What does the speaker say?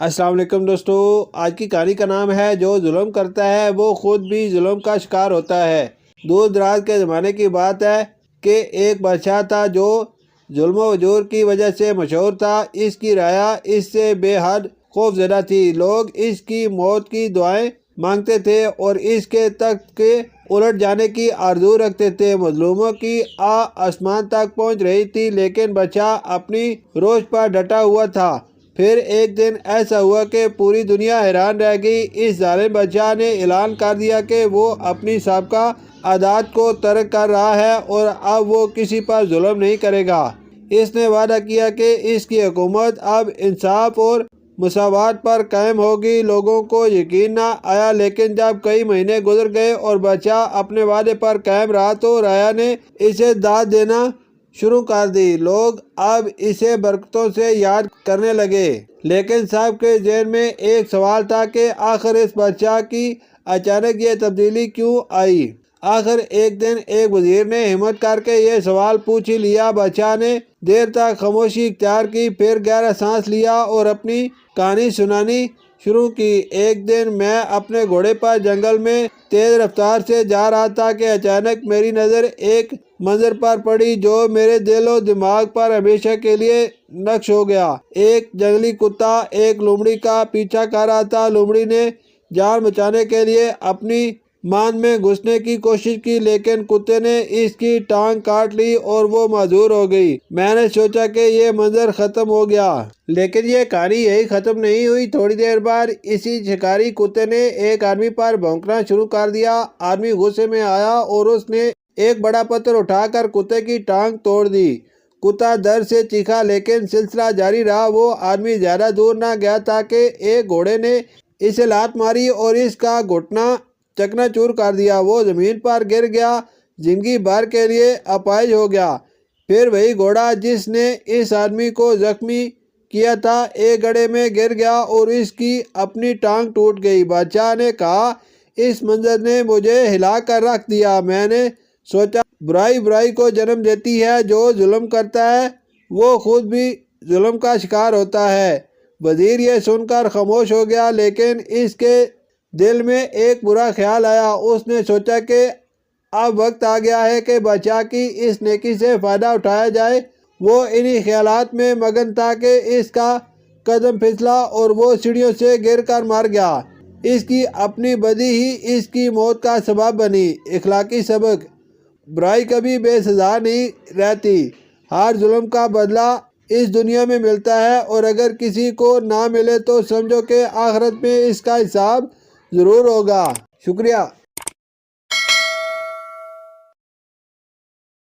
السلام علیکم دوستو، آج کی کہانی کا نام ہے جو ظلم کرتا ہے وہ خود بھی ظلم کا شکار ہوتا ہے۔ دور دراز کے زمانے کی بات ہے کہ ایک بادشاہ تھا جو ظلم و جور کی وجہ سے مشہور تھا۔ اس کی رعایا اس سے بے حد خوف زدہ تھی۔ لوگ اس کی موت کی دعائیں مانگتے تھے اور اس کے تخت کے الٹ جانے کی آرزو رکھتے تھے۔ مظلوموں کی آسمان تک پہنچ رہی تھی، لیکن بادشاہ اپنی روش پر ڈٹا ہوا تھا۔ پھر ایک دن ایسا ہوا کہ پوری دنیا حیران رہ گئی۔ اس ظالم بادشاہ نے اعلان کر دیا کہ وہ اپنی سابقہ عادات کو ترک کر رہا ہے اور اب وہ کسی پر ظلم نہیں کرے گا۔ اس نے وعدہ کیا کہ اس کی حکومت اب انصاف اور مساوات پر قائم ہوگی۔ لوگوں کو یقین نہ آیا، لیکن جب کئی مہینے گزر گئے اور بادشاہ اپنے وعدے پر قائم رہا تو رعایا نے اسے داد دینا شروع کر دی۔ لوگ اب اسے برکتوں سے یاد کرنے لگے، لیکن سب کے ذہن میں ایک سوال تھا کہ آخر اس بادشاہ کی اچانک یہ تبدیلی کیوں آئی۔ آخر ایک دن ایک وزیر نے ہمت کر کے یہ سوال پوچھ ہی لیا۔ بادشاہ نے دیر تک خاموشی اختیار کی، پھر گہرا سانس لیا اور اپنی کہانی سنانی شروع کی۔ ایک دن میں اپنے گھوڑے پر جنگل میں تیز رفتار سے جا رہا تھا کہ اچانک میری نظر ایک منظر پر پڑی جو میرے دل و دماغ پر ہمیشہ کے لیے نقش ہو گیا۔ ایک جنگلی کتا ایک لومڑی کا پیچھا کر رہا تھا۔ لومڑی نے جان بچانے کے لیے اپنی مان میں گھسنے کی کوشش کی، لیکن کتے نے اس کی ٹانگ کاٹ لی اور وہ معذور ہو گئی۔ میں نے سوچا کہ یہ منظر ختم ہو گیا، لیکن یہ کہانی یہی ختم نہیں ہوئی۔ تھوڑی دیر بعد اسی شکاری کتے نے ایک آدمی پر بھونکنا شروع کر دیا۔ آدمی غصے میں آیا اور اس نے ایک بڑا پتھر اٹھا کر کتے کی ٹانگ توڑ دی۔ کتا درد سے چیخا، لیکن سلسلہ جاری رہا۔ وہ آدمی زیادہ دور نہ گیا تھا کہ ایک گھوڑے نے اسے لات ماری اور اس کا گھٹنا چکنا چور کر دیا۔ وہ زمین پر گر گیا، زندگی بھر کے لیے اپاہج ہو گیا۔ پھر وہی گھوڑا جس نے اس آدمی کو زخمی کیا تھا ایک گڑھے میں گر گیا اور اس کی اپنی ٹانگ ٹوٹ گئی۔ بادشاہ نے کہا، اس منظر نے مجھے ہلا کر رکھ دیا۔ میں نے سوچا، برائی برائی کو جنم دیتی ہے، جو ظلم کرتا ہے وہ خود بھی ظلم کا شکار ہوتا ہے۔ وزیر یہ سن کر خاموش ہو گیا، لیکن اس کے دل میں ایک برا خیال آیا۔ اس نے سوچا کہ اب وقت آ گیا ہے کہ بادشاہ کی اس نیکی سے فائدہ اٹھایا جائے۔ وہ انہی خیالات میں مگن تھا کہ اس کا قدم پھسلا اور وہ سیڑھیوں سے گر کر مر گیا۔ اس کی اپنی بدی ہی اس کی موت کا سبب بنی۔ اخلاقی سبق: برائی کبھی بے سزا نہیں رہتی۔ ہر ظلم کا بدلہ اس دنیا میں ملتا ہے، اور اگر کسی کو نہ ملے تو سمجھو کہ آخرت میں اس کا حساب ضرور ہوگا۔ شکریہ۔